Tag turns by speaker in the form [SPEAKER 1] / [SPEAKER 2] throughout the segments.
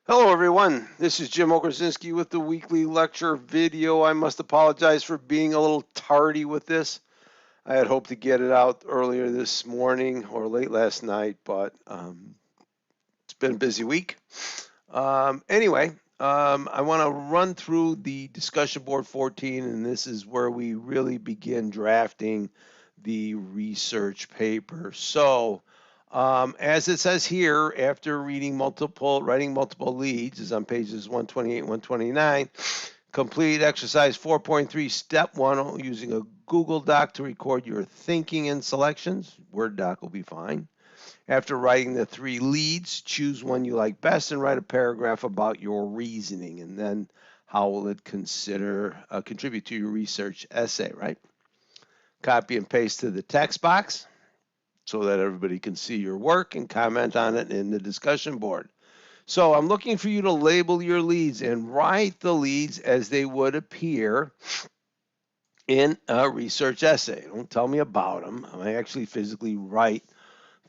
[SPEAKER 1] Hello everyone, this is Jim Okersinski with the weekly lecture video. I must apologize for being a little tardy with this. I had hoped to get it out earlier this morning or late last night, but it's been a busy week. Anyway, I want to run through the discussion board 14, and this is where we really begin drafting the research paper. As it says here, after writing multiple leads, is on pages 128 and 129. Complete exercise 4.3, step 1, using a Google Doc to record your thinking and selections. Word doc will be fine. After writing the 3 leads, choose one you like best and write a paragraph about your reasoning, and then how will it contribute to your research essay, right? Copy and paste to the text box so that everybody can see your work and comment on it in the discussion board. So I'm looking for you to label your leads and write the leads as they would appear in a research essay. Don't tell me about them. I actually physically write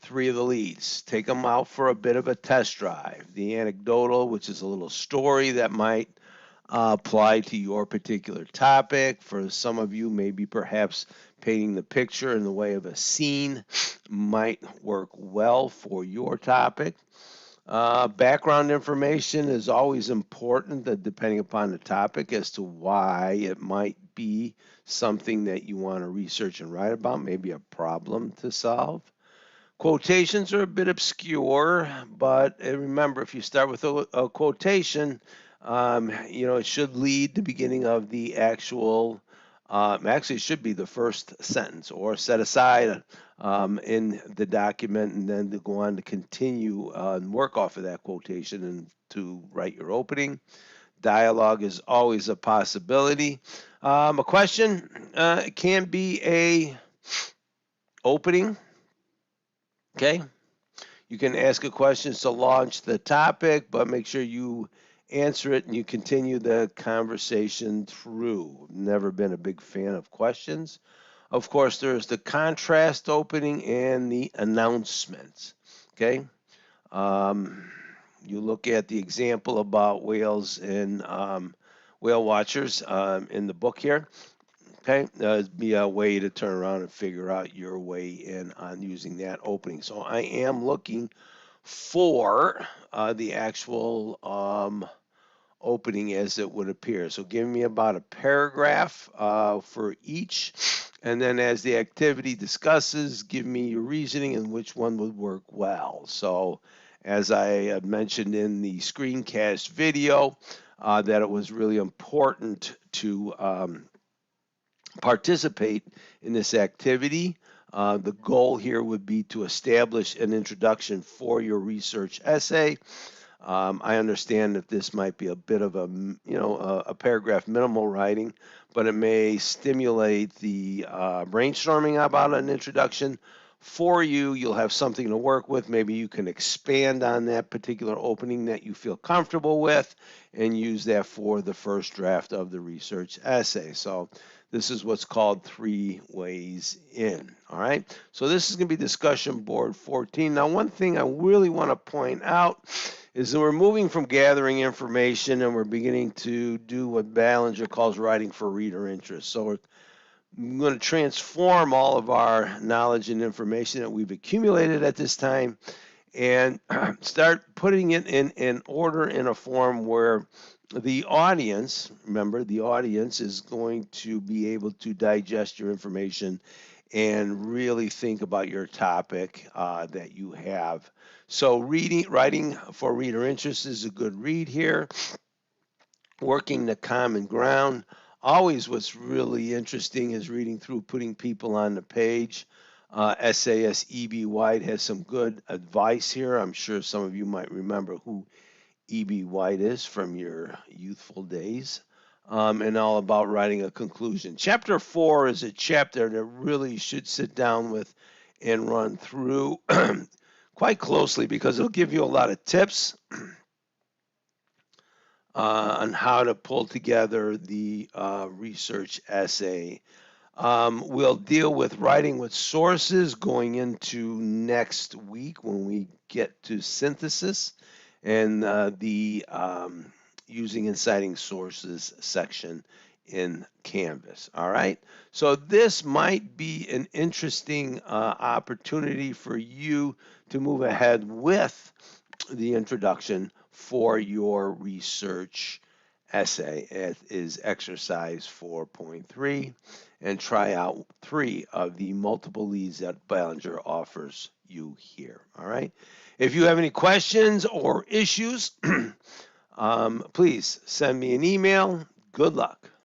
[SPEAKER 1] 3 of the leads. Take them out for a bit of a test drive. The anecdotal, which is a little story that might apply to your particular topic. For some of you, maybe perhaps painting the picture in the way of a scene might work well for your topic. Background information is always important, depending upon the topic, as to why it might be something that you want to research and write about, maybe a problem to solve. Quotations are a bit obscure, but remember, if you start with a quotation, it should lead the beginning of the actual. Actually, it should be the first sentence, or set aside in the document, and then to go on to continue and work off of that quotation and to write your opening. Dialogue is always a possibility. A question can be a opening. Okay. You can ask a question to launch the topic, but make sure you answer it and you continue the conversation through. Never been a big fan of questions. Of course, there's the contrast opening and the announcements. Okay. You look at the example about whales and whale watchers in the book here. Okay, it'd be a way to turn around and figure out your way in on using that opening. So I am looking for the actual opening as it would appear. So give me about a paragraph for each. And then as the activity discusses, give me your reasoning and which one would work well. So as I had mentioned in the screencast video, that it was really important to participate in this activity. The goal here would be to establish an introduction for your research essay. I understand that this might be a bit of a paragraph minimal writing, but it may stimulate the brainstorming about an introduction for you. You'll have something to work with. Maybe you can expand on that particular opening that you feel comfortable with and use that for the first draft of the research essay. So this is what's called 3 ways in. All right. So this is going to be discussion board 14. Now, one thing I really want to point out is that we're moving from gathering information and we're beginning to do what Ballinger calls writing for reader interest. So we're going to transform all of our knowledge and information that we've accumulated at this time and start putting it in order in a form where the audience, remember, the audience is going to be able to digest your information and really think about your topic that you have. So writing for reader interest is a good read here. Working the common ground. Always what's really interesting is reading through, putting people on the page. SAS E.B. White has some good advice here. I'm sure some of you might remember who E.B. White is from your youthful days, and all about writing a conclusion. Chapter 4 is a chapter that really should sit down with and run through quite closely because it'll give you a lot of tips on how to pull together the research essay. We'll deal with writing with sources going into next week when we get to synthesis. and the using and citing sources section in Canvas. All right. So this might be an interesting opportunity for you to move ahead with the introduction for your research essay. It is exercise 4.3, and try out 3 of the multiple leads that Behlinger offers you here. All right. If you have any questions or issues, please send me an email. Good luck.